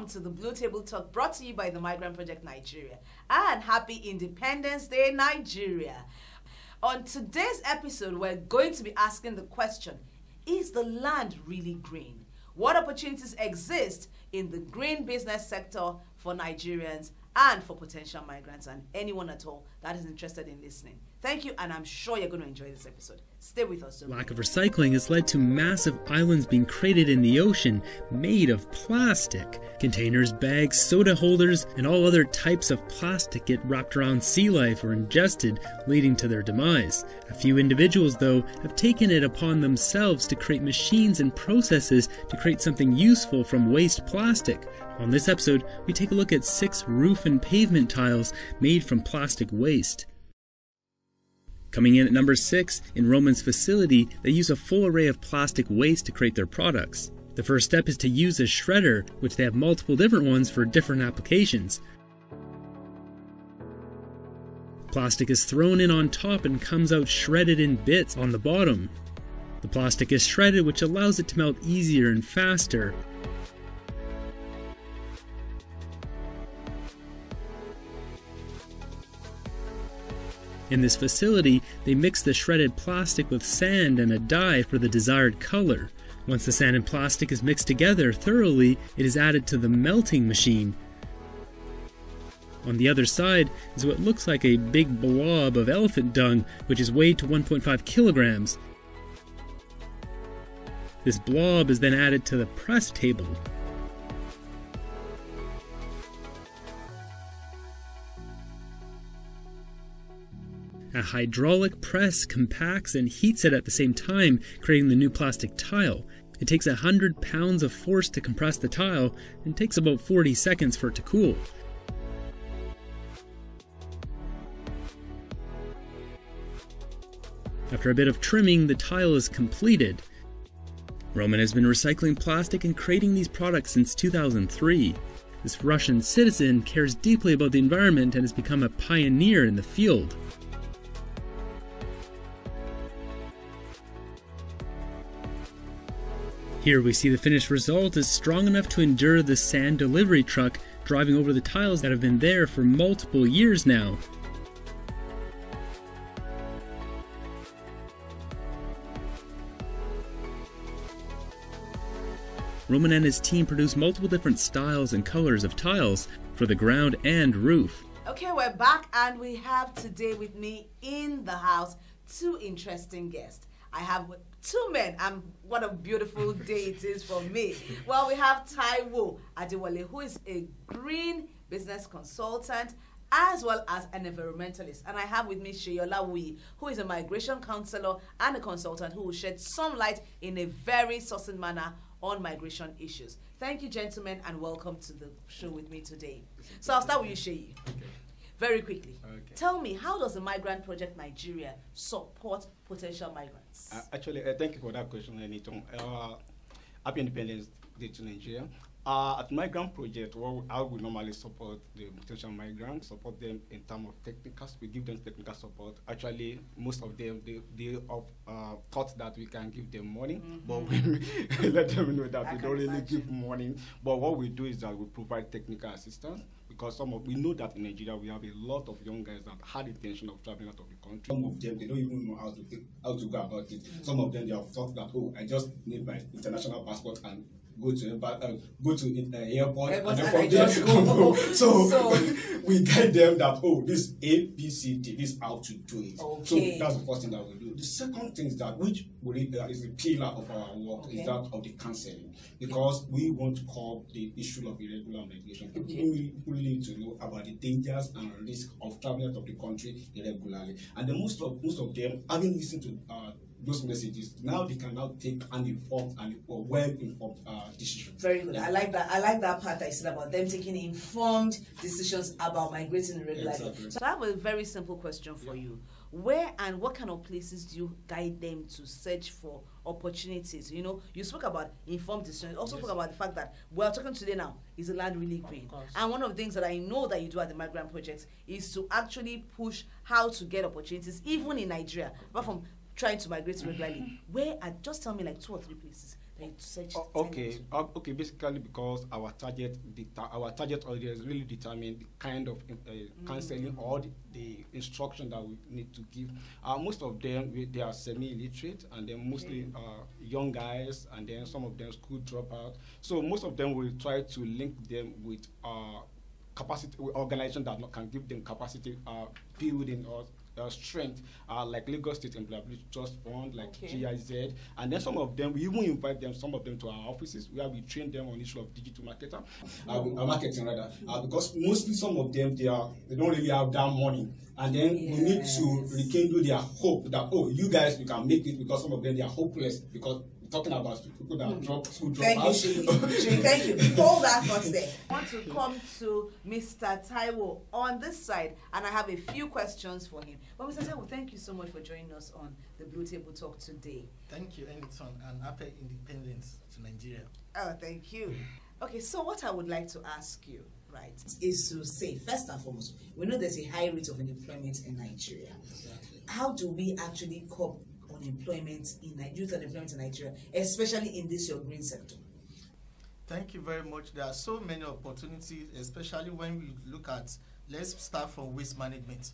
welcome to the Blue Table Talk brought to you by the Migrant Project Nigeria. And happy Independence Day, Nigeria. On today's episode, we're going to be asking the question, is the land really green? What opportunities exist in the green business sector for Nigerians and for potential migrants and anyone at all that is interested in listening? Thank you, and I'm sure you're going to enjoy this episode. Stay with us. Lack of recycling has led to massive islands being created in the ocean made of plastic. Containers, bags, soda holders, and all other types of plastic get wrapped around sea life or ingested, leading to their demise. A few individuals, though, have taken it upon themselves to create machines and processes to create something useful from waste plastic. On this episode, we take a look at 6 roof and pavement tiles made from plastic waste. Coming in at number 6, in Roman's facility, they use a full array of plastic waste to create their products. The first step is to use a shredder, which they have multiple different ones for different applications. Plastic is thrown in on top and comes out shredded in bits on the bottom. The plastic is shredded, which allows it to melt easier and faster. In this facility, they mix the shredded plastic with sand and a dye for the desired color. Once the sand and plastic is mixed together thoroughly, it is added to the melting machine. On the other side is what looks like a big blob of elephant dung, which is weighed to 1.5 kilograms. This blob is then added to the press table. A hydraulic press compacts and heats it at the same time, creating the new plastic tile. It takes 100 pounds of force to compress the tile and takes about 40 seconds for it to cool. After a bit of trimming, the tile is completed. Roman has been recycling plastic and creating these products since 2003. This Russian citizen cares deeply about the environment and has become a pioneer in the field. Here we see the finished result is strong enough to endure the sand delivery truck driving over the tiles that have been there for multiple years now. Roman and his team produce multiple different styles and colors of tiles for the ground and roof. Okay, we're back, and we have today with me in the house 2 interesting guests. I have 2 men, and what a beautiful day it is for me. Well, we have Taiwo Adewale, who is a green business consultant as well as an environmentalist. And I have with me Sheyola Wuyi, who is a migration counselor and a consultant who will shed some light in a very succinct manner on migration issues. Thank you, gentlemen, and welcome to the show with me today. So I'll start with you, Sheyi. Okay. Very quickly. Okay. Tell me, how does the Migrant Project Nigeria support potential migrants? Actually, thank you for that question, Anita. Happy Independence Day to Nigeria. At Migrant Project, how we normally support the potential migrants, support them in terms of technical, we give them technical support. Actually, most of them, they thought that we can give them money, but we let them know that we don't really give money. But what we do is that we provide technical assistance, because we know that in Nigeria we have a lot of young guys that had intention of traveling out of the country. Some of them, they don't even know how to go about it. Some of them, they have thought that, oh, I just need my international passport and go to airport and then from there go. So we guide them that, oh, this A, B, C, D, this is how to do it. Okay. So that's the first thing that we do. The second thing is that, which is the pillar of our work, is that of the counseling, because we want to curb the issue of irregular migration. People need to know about the dangers and risks of traveling out of the country irregularly, and then most of them, having listened to those messages, now they can now take an informed and well-informed decision. Very good. I like that. I like that part that you said about them taking informed decisions about migrating irregularly. Exactly. So I have a very simple question for you. Where and what kind of places do you guide them to search for opportunities? You know, you spoke about informed decisions. Also spoke about the fact that we're talking today now, is the land really green? And one of the things that I know that you do at the Migrant Project is to actually push how to get opportunities, even in Nigeria, apart from trying to migrate regularly, where are, just tell me like 2 or 3 places that you search. Okay. Basically, because our target audience really determine the kind of counseling or the instruction that we need to give. Most of them they are semi-illiterate, and then mostly young guys, and then some of them school dropouts. So most of them will try to link them with capacity organization that can give them capacity building or strength, like Lagos State Employability Trust Fund, like GIZ, and then some of them, we even invite them, some of them to our offices where we train them on issue of digital marketing rather, because mostly some of them, they don't really have that money, and then we need to rekindle their hope that, oh, you guys, you can make it, because some of them, they are hopeless, because talking about people that drop out. Thank you. Hold that thought there. I want to come to Mr. Taiwo on this side, and I have a few questions for him. But Mr. Taiwo, thank you so much for joining us on the Blue Table Talk today. Thank you, Anytone, and happy independence to Nigeria. Oh, thank you. Okay, so what I would like to ask you, right, is to say, first and foremost, we know there's a high rate of unemployment in Nigeria. Exactly. How do we actually cope unemployment in youth unemployment in Nigeria, especially in this your green sector? Thank you very much. There are so many opportunities, especially when we look at, let's start from waste management.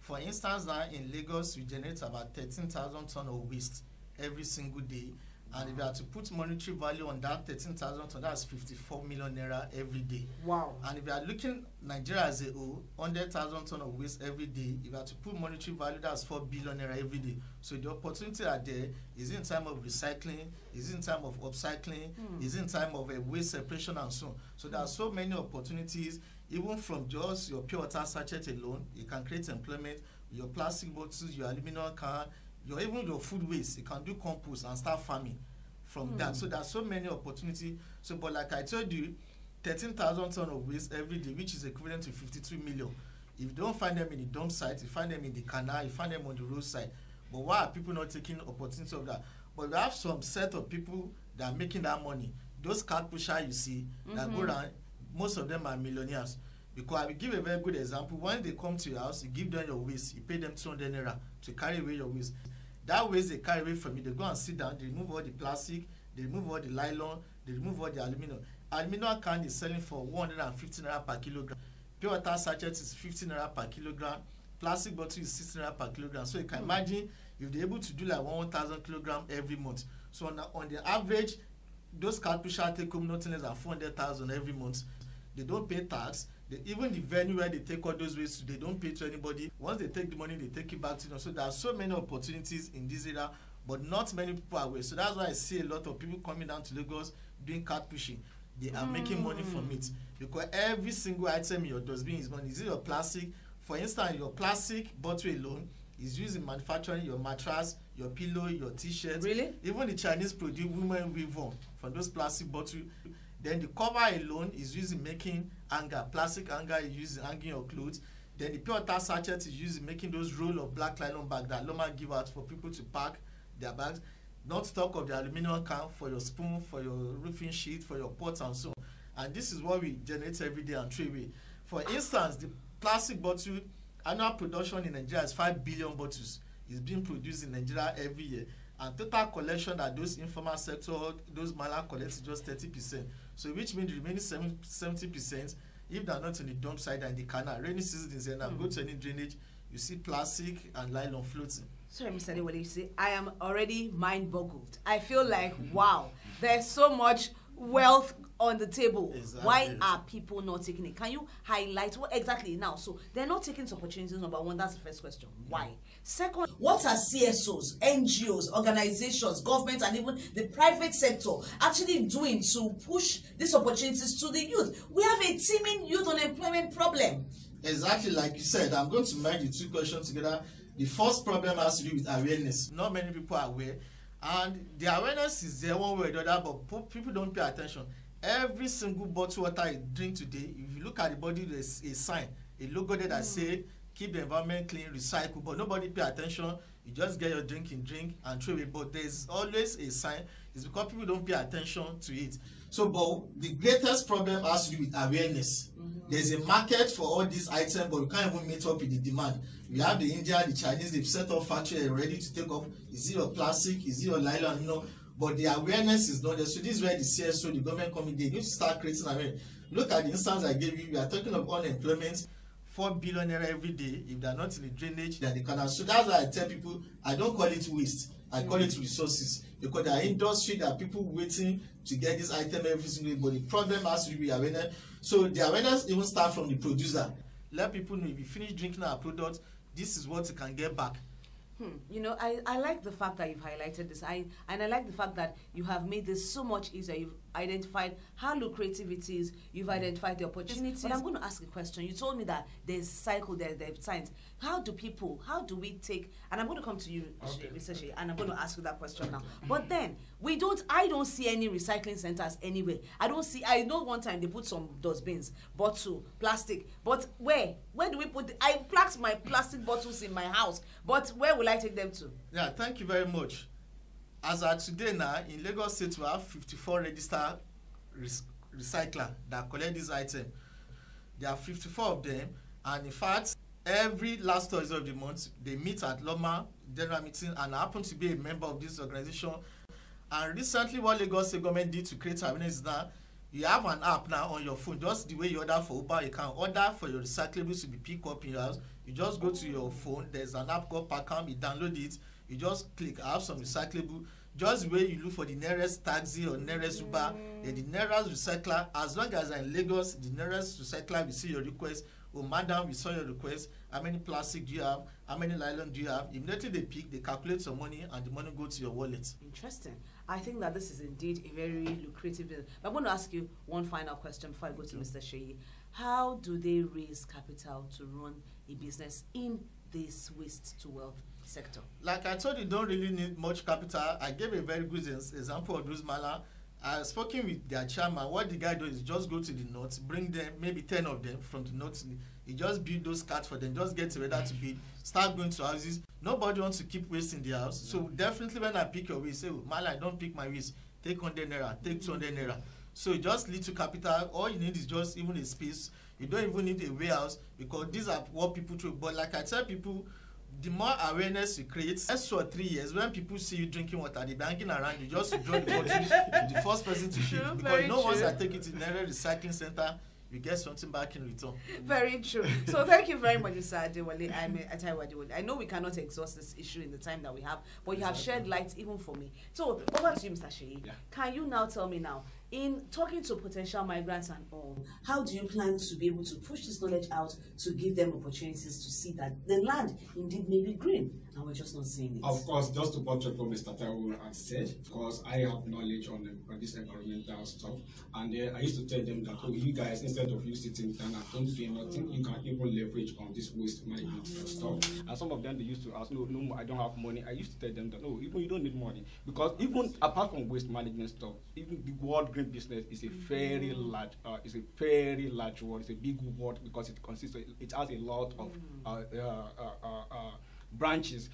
For instance, now in Lagos, we generate about 13,000 tons of waste every single day. And if you have to put monetary value on that 13,000 tons, that's 54 million naira every day. Wow. And if you are looking Nigeria as a whole, 100,000 tons of waste every day, if you have to put monetary value, that's 4 billion naira every day. So the opportunity are there. Is it in time of recycling? Is it in time of upcycling? Is it in time of waste separation and so on? So there are so many opportunities, even from just your pure water sachet alone. You can create employment. Your plastic bottles, your aluminum can, even your food waste, you can do compost and start farming from that. So there's so many opportunities. So, but like I told you, 13,000 tons of waste every day, which is equivalent to 52 million. If you don't find them in the dump site, you find them in the canal, you find them on the roadside. But why are people not taking opportunity of that? But we have some set of people that are making that money. Those cart pushers you see that go around, most of them are millionaires. Because I will give a very good example. When they come to your house, you give them your waste, you pay them 200 naira to carry away your waste. That waste they carry away from you, they go and sit down, they remove all the plastic, they remove all the nylon, they remove all the aluminum. Aluminum can is selling for 150 naira per kilogram. Pure water sachet is 50 naira per kilogram. Plastic bottle is 60 naira per kilogram. So you can imagine if they're able to do like 1,000 kilogram every month. So on the average, those cart pushers take home nothing less than 400,000 every month. They don't pay tax. Even the venue where they take all those waste, they don't pay to anybody. Once they take the money, they take it back to them. So there are so many opportunities in this area, but not many people are aware. So that's why I see a lot of people coming down to Lagos doing cart pushing. They are making money from it, because every single item in your dustbin is money. Is it your plastic? For instance, your plastic bottle alone is used in manufacturing your mattress, your pillow, your t-shirt. Really? Even the Chinese produce women weave on from those plastic bottles. Then the cover alone is used in making hanger. Plastic hanger is used in hanging your clothes. Then the pure water sachet is used in making those roll of black nylon bag that Loma give out for people to pack their bags. Not to talk of the aluminum can for your spoon, for your roofing sheet, for your pots and so on. And this is what we generate every day and throw away. For instance, the plastic bottle annual production in Nigeria is 5 billion bottles. It's being produced in Nigeria every year. And total collection that those informal sector, those mala collect is just 30%. So which means the remaining 70%, if they're not in the dump site and the canal, rainy season is there, go to any drainage, you see plastic and nylon floating. Sorry, Mr. Adewale, you see, I am already mind-boggled. I feel like, wow, there's so much wealth on the table. Exactly. Why are people not taking it? Can you highlight what exactly now? So they're not taking this opportunity, number one. That's the first question. Why? Second, what are CSOs, NGOs, organizations, governments, and even the private sector actually doing to push these opportunities to the youth? We have a teeming youth unemployment problem. Exactly, like you said, I'm going to merge the two questions together. The first problem has to do with awareness. Not many people are aware, and the awareness is there one way or the other, but people don't pay attention. Every single bottle water you drink today, if you look at the body, there's a sign, a logo there that says keep the environment clean, recycle, but nobody pay attention. You just get your drink and throw it. But there's always a sign. It's because people don't pay attention to it. So, but the greatest problem has to do with awareness. There's a market for all these items, but we can't even meet up with the demand. We have the India, the Chinese, they've set up factory ready to take off. Is it your plastic? Is it your nylon? You know, but the awareness is not there. So this is where the CSO, the government coming, they need to start creating awareness. Look at the instance I gave you. We are talking of unemployment. 4 billion naira every day. If they are not in the drainage, then they cannot. So that's why I tell people, I don't call it waste. I call it resources, because there are industry, there are people waiting to get this item every single day, but the problem has to be awareness. So the awareness even start from the producer. Let people know, if you finish drinking our product, this is what you can get back. You know, I like the fact that you've highlighted this. And I like the fact that you have made this so much easier. You've identified how lucrative it is. You've identified the opportunities. But I'm going to ask a question. You told me that there's cycle, there's science. How do we take, and I'm going to come to you, Mr. Shea, and I'm going to ask you that question now. But then, I don't see any recycling centers anywhere. I know one time they put some dustbins, bottle, plastic, but where do we put I packed my plastic bottles in my house, but where will I take them to? Yeah, thank you very much. As of today now, in Lagos State, we have 54 registered recyclers that collect this item. There are 54 of them, and in fact, every last Thursday of the month, they meet at Loma General Meeting, and I happen to be a member of this organization. And recently, what Lagos State government did to create awareness is that you have an app now on your phone, just the way you order for Uber. You can order for your recyclables to be picked up in your house. You just go to your phone. There's an app called Pakam. You download it. You just click, I have some recyclable. Just the way you look for the nearest taxi or nearest Uber, then the nearest recycler. As long as I'm in Lagos, the nearest recycler will see your request. Oh, madam, we saw your request. How many plastic do you have? How many nylon do you have? Immediately they pick, they calculate some money, and the money goes to your wallet. Interesting. I think that this is indeed a very lucrative business. But I'm going to ask you one final question before I go to Mr. Shea. How do they raise capital to run a business in this waste to wealth sector? Like I told you, don't really need much capital. I gave a very good example of Druzmala. I was spoken with their chairman. What the guy does is just go to the north, bring them, maybe 10 of them from the north. He just build those carts for them, just get ready to bid, start going to houses. Nobody wants to keep waste in their house. So definitely when I pick your waste, say, oh, Mala, I don't pick my waste. Take 100 naira, take 200 naira. So just little capital. All you need is just even a space. You don't even need a warehouse, because these are what people do. But like I tell people, the more awareness you create, next 2 or 3 years, when people see you drinking water, they be hanging around you, just to draw the bottle to the first person to shoot. Because no one's that take it to the nearest recycling center, you get something back in return. Very true. So thank you very much, Mr. Adewale. I know we cannot exhaust this issue in the time that we have, but you have shed light even for me. So over to you, Mr. Shea. Yeah. Can you now tell me now, in talking to potential migrants and all, how do you plan to be able to push this knowledge out to give them opportunities to see that the land indeed may be green and we're just not seeing it? Of course, just to buttress what Mr. Taiwo had said, because I have knowledge on this environmental stuff, and I used to tell them that, oh, you guys, instead of you sitting down and don't do nothing, you can even leverage on this waste management stuff. And some of them, they used to ask, no, I don't have money. I used to tell them that, no, even you don't need money, because even apart from waste management stuff, even the world green business is a very large, word. It's a big word, because it has a lot of branches.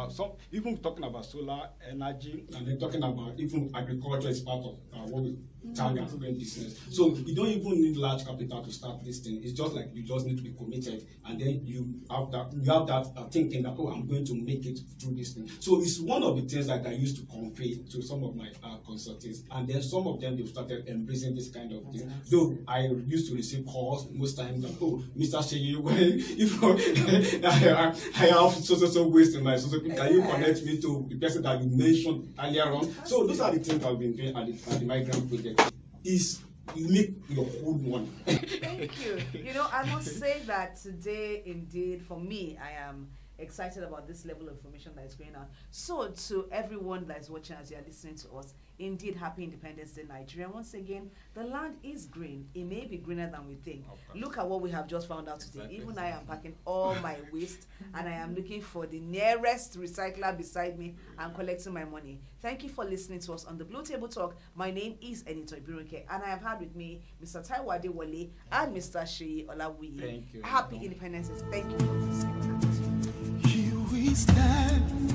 Some even talking about solar energy, and then talking about even agriculture is part of what we target green business. So you don't even need large capital to start this thing. It's just like you just need to be committed, and then you have that thinking that, oh, I'm going to make it through this thing. So it's one of the things that I used to convey to some of my consultants, and then some of them, they've started embracing this kind of thing. Though I used to receive calls most times that, oh, Mr. Shea, I have so waste in my society. Can you connect me to the person that you mentioned earlier on? So those are the things I've been doing at the Migrant Project. Is you make your own one. Thank you. You know, I must say that today, indeed, for me, I am excited about this level of information that is going on. So to everyone that is watching as you are listening to us, indeed, happy Independence Day, Nigeria. Once again, the land is green. It may be greener than we think. Look at what we have just found out today. Exactly. Even I am packing all my waste, and I am looking for the nearest recycler beside me and collecting my money. Thank you for listening to us on the Blue Table Talk. My name is Enito Ibiruke, and I have had with me Mr. Taiwo Adewale and Mr. Shea Olawuyi. Thank you. Happy Independence Day. Thank you for listening. Here we stand.